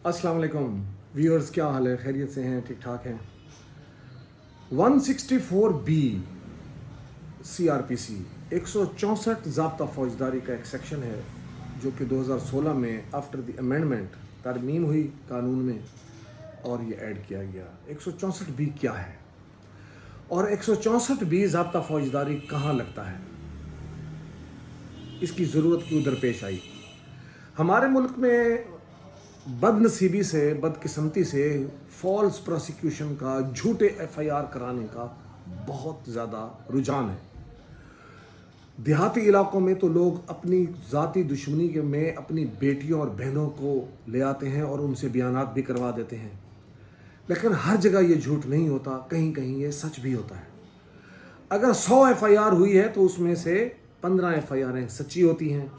अस्सलाम वालेकुम व्यूअर्स, क्या हाल है? खैरियत से हैं? ठीक ठाक हैं? 164B CRPC 164 ज़ाब्ता फौजदारी का एक सेक्शन है जो कि 2016 में आफ्टर द अमेंडमेंट तरमीम हुई कानून में और ये ऐड किया गया। 164B क्या है और 164B ज़ाब्ता फौजदारी कहाँ लगता है, इसकी ज़रूरत क्यों दरपेश आई? हमारे मुल्क में बदनसीबी से, बदकिस्मती से फॉल्स प्रोसिक्यूशन का, झूठे FIR कराने का बहुत ज़्यादा रुझान है। देहाती इलाकों में तो लोग अपनी ज़ाती दुश्मनी के में अपनी बेटियों और बहनों को ले आते हैं और उनसे बयानात भी करवा देते हैं, लेकिन हर जगह ये झूठ नहीं होता, कहीं कहीं ये सच भी होता है। अगर 100 FIR हुई है तो उसमें से 15 FIR सच्ची होती हैं,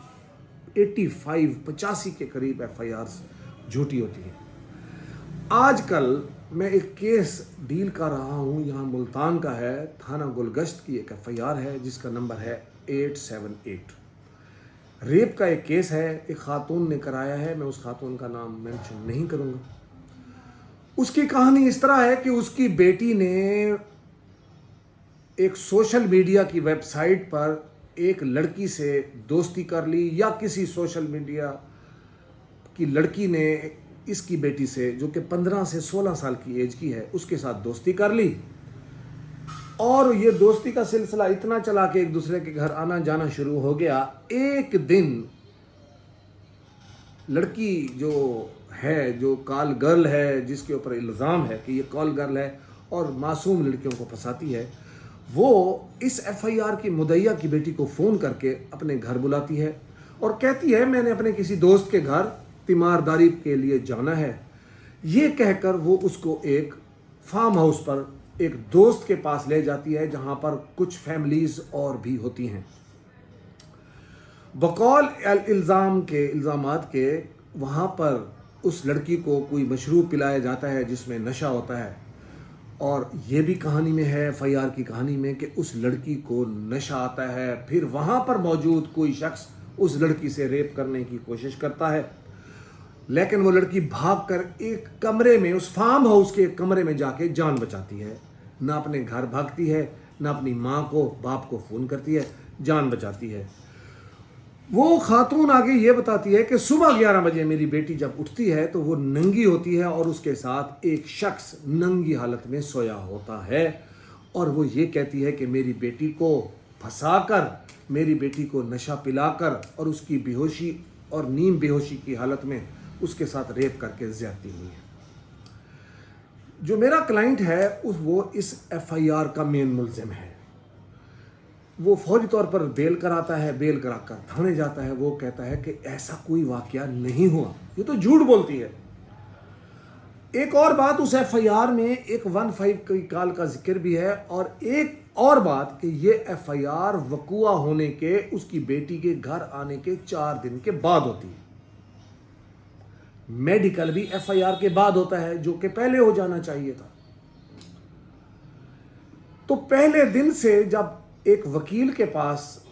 85 के करीब FIRs झूठी होती है। आजकल मैं एक केस डील कर रहा हूँ, यहाँ मुल्तान का है, थाना गुलगश्त की एक FIR है जिसका नंबर है 878। रेप का एक केस है, एक खातून ने कराया है, मैं उस खातून का नाम मेंशन नहीं करूँगा। उसकी कहानी इस तरह है कि उसकी बेटी ने एक सोशल मीडिया की वेबसाइट पर एक लड़की से दोस्ती कर ली, या किसी सोशल मीडिया कि लड़की ने इसकी बेटी से, जो कि 15 से 16 साल की एज की है, उसके साथ दोस्ती कर ली और ये दोस्ती का सिलसिला इतना चला कि एक दूसरे के घर आना जाना शुरू हो गया। एक दिन लड़की जो है, जो कॉल गर्ल है, जिसके ऊपर इल्ज़ाम है कि ये कॉल गर्ल है और मासूम लड़कियों को फंसाती है, वो इस FIR की मुद्दइया की बेटी को फ़ोन करके अपने घर बुलाती है और कहती है मैंने अपने किसी दोस्त के घर तीमारदारी के लिए जाना है। ये कहकर वो उसको एक फार्म हाउस पर एक दोस्त के पास ले जाती है जहां पर कुछ फैमिलीज और भी होती हैं। बकौल इल्ज़ामात के वहां पर उस लड़की को कोई मशरूब पिलाया जाता है जिसमें नशा होता है, और ये भी कहानी में है, FIR की कहानी में, कि उस लड़की को नशा आता है। फिर वहां पर मौजूद कोई शख्स उस लड़की से रेप करने की कोशिश करता है, लेकिन वो लड़की भागकर एक कमरे में, उस फार्म हाउस के एक कमरे में जाके जान बचाती है। ना अपने घर भागती है, ना अपनी माँ को, बाप को फ़ोन करती है, जान बचाती है। वो खातून आगे ये बताती है कि सुबह 11 बजे मेरी बेटी जब उठती है तो वो नंगी होती है और उसके साथ एक शख्स नंगी हालत में सोया होता है, और वो ये कहती है कि मेरी बेटी को फंसाकर, मेरी बेटी को नशा पिलाकर और उसकी बेहोशी और नीम बेहोशी की हालत में उसके साथ रेप करके ज़्यादती हुई है। जो मेरा क्लाइंट है वो इस FIR का मेन मुल्ज़िम है। वो फौरी तौर पर बेल कराता है, बेल कराकर थाने जाता है। वो कहता है कि ऐसा कोई वाकया नहीं हुआ, ये तो झूठ बोलती है। एक और बात, उस FIR में एक 15 की कॉल का जिक्र भी है, और एक और बात कि ये FIR वक़ुआ होने के, उसकी बेटी के घर आने के 4 दिन के बाद होती है। मेडिकल भी FIR के बाद होता है, जो कि पहले हो जाना चाहिए था। तो पहले दिन से जब एक वकील के पास,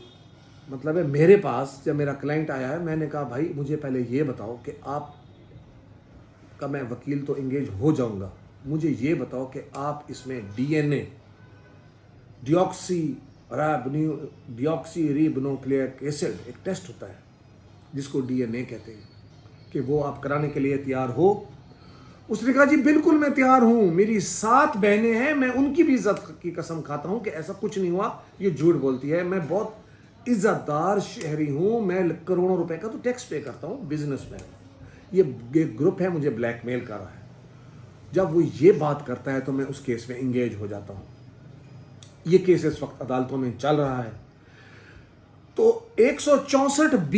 मतलब है मेरे पास, जब मेरा क्लाइंट आया है, मैंने कहा भाई मुझे पहले ये बताओ कि आप का, मैं वकील तो इंगेज हो जाऊंगा, मुझे ये बताओ कि आप इसमें DNA, डिऑक्सी एसिड, एक टेस्ट होता है जिसको DNA कहते हैं, कि वो आप कराने के लिए तैयार हो? उसने कहा जी बिल्कुल मैं तैयार हूँ, मेरी 7 बहनें हैं, मैं उनकी भी इज्जत की कसम खाता हूँ कि ऐसा कुछ नहीं हुआ, ये झूठ बोलती है, मैं बहुत इज्जतदार शहरी हूँ, मैं करोड़ों रुपए का तो टैक्स पे करता हूँ, बिजनेसमैन, ये ग्रुप है मुझे ब्लैकमेल कर रहा है। जब वो ये बात करता है तो मैं उस केस में इंगेज हो जाता हूँ। ये केस इस वक्त अदालतों में चल रहा है। तो 164B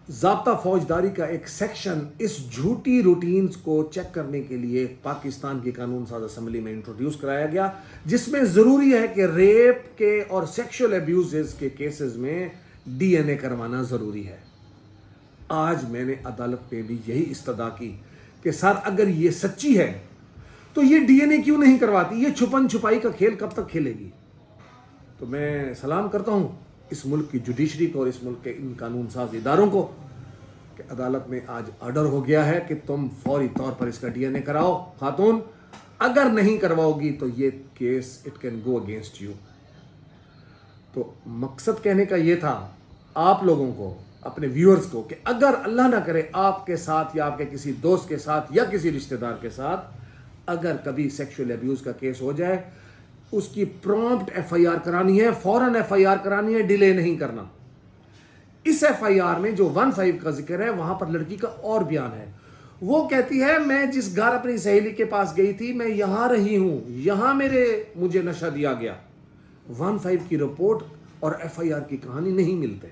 ज़ाब्ता फौजदारी का एक सेक्शन इस झूठी रूटीन्स को चेक करने के लिए पाकिस्तान की कानून साज असम्बली में इंट्रोड्यूस कराया गया, जिसमें ज़रूरी है कि रेप के और सेक्सुअल अब्यूज़ के केसेस में DNA करवाना ज़रूरी है। आज मैंने अदालत में भी यही इस्तदा की कि सर अगर ये सच्ची है तो ये DNA क्यों नहीं करवाती, ये छुपन छुपाई का खेल कब तक खेलेगी? तो मैं सलाम करता हूँ इस मुल्क की जुडिशरी को और इस मुल्क के इन कानून साज इदारों को کہ عدالت میں آج آرڈر ہو گیا ہے کہ تم فوری طور پر اس کا ڈی این اے کراؤ خاتون، اگر نہیں کرواؤ گی تو یہ case it can go against you. تو مقصد کہنے کا یہ تھا آپ لوگوں کو، اپنے ویورز کو، کہ اگر اللہ نہ کرے آپ کے ساتھ یا آپ کے کسی دوست کے ساتھ یا کسی رشتہ دار کے ساتھ اگر کبھی سیکشول ایبیوز کا کیس ہو جائے، اس کی پرومپٹ ایف آئی آر کرانی ہے، فوراً ایف آئی آر کرانی ہے، ڈیلے نہیں کرنا۔ اس ایف آئی آر میں جو 1-5 کا ذکر ہے وہاں پر لڑکی کا اور بیان ہے۔ وہ کہتی ہے میں جس گھر اپنی سہیلی کے پاس گئی تھی میں یہاں رہی ہوں، یہاں مجھے نشہ دیا گیا۔ 1-5 کی رپورٹ اور ایف آئی آر کی کہانی نہیں ملتے۔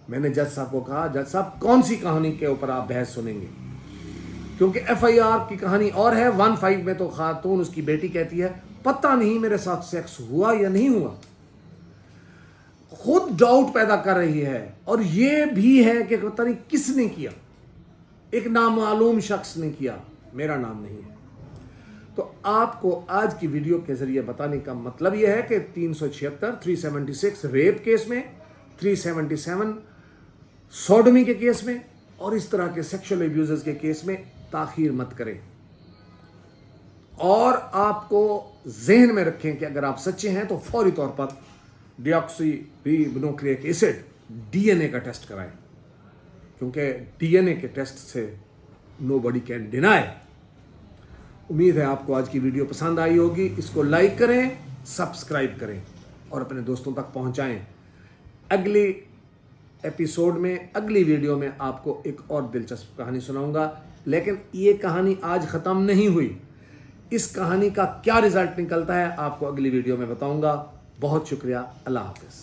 میں نے جج صاحب کو کہا جج صاحب کون سی کہانی کے اوپر آپ بحث سنیں گے، کیونکہ ایف آئی آر کی کہانی اور ہے، 1-5 میں تو خاتون اس کی بیٹی کہتی ہے پتہ نہیں میرے ساتھ سیکس ہوا یا نہیں ہوا، خود ڈاؤٹ پیدا کر رہی ہے، اور یہ بھی ہے کہ پتہ نہیں کس نے کیا، ایک نامعلوم شخص نے کیا، میرا نام نہیں ہے۔ تو آپ کو آج کی ویڈیو کے ذریعے بتانے کا مطلب یہ ہے کہ 376 376 ریپ کیس میں، 377 سوڈمی کے کیس میں اور اس طرح کے سیکشل ایبیوزز کے کیس میں تاخیر مت کریں، اور آپ کو ذہن میں رکھیں کہ اگر آپ سچے ہیں تو فوری طور پر ڈی آکسی ری بونوکلیک ایسڈ ڈی این اے کا ٹیسٹ کرائیں، کیونکہ ڈی این اے کے ٹیسٹ سے نو بڈی کین ڈینائی۔ امید ہے آپ کو آج کی ویڈیو پسند آئی ہوگی، اس کو لائک کریں، سبسکرائب کریں اور اپنے دوستوں تک پہنچائیں۔ اگلی ایپیسوڈ میں، اگلی ویڈیو میں آپ کو ایک اور دلچسپ کہانی سناؤں گا، لیکن یہ کہانی آج ختم نہیں ہوئی، اس کہانی کا کیا رزلٹ نکلتا ہے آپ کو اگلی ویڈیو میں بتاؤں گا۔ بہت شکریہ، اللہ حافظ۔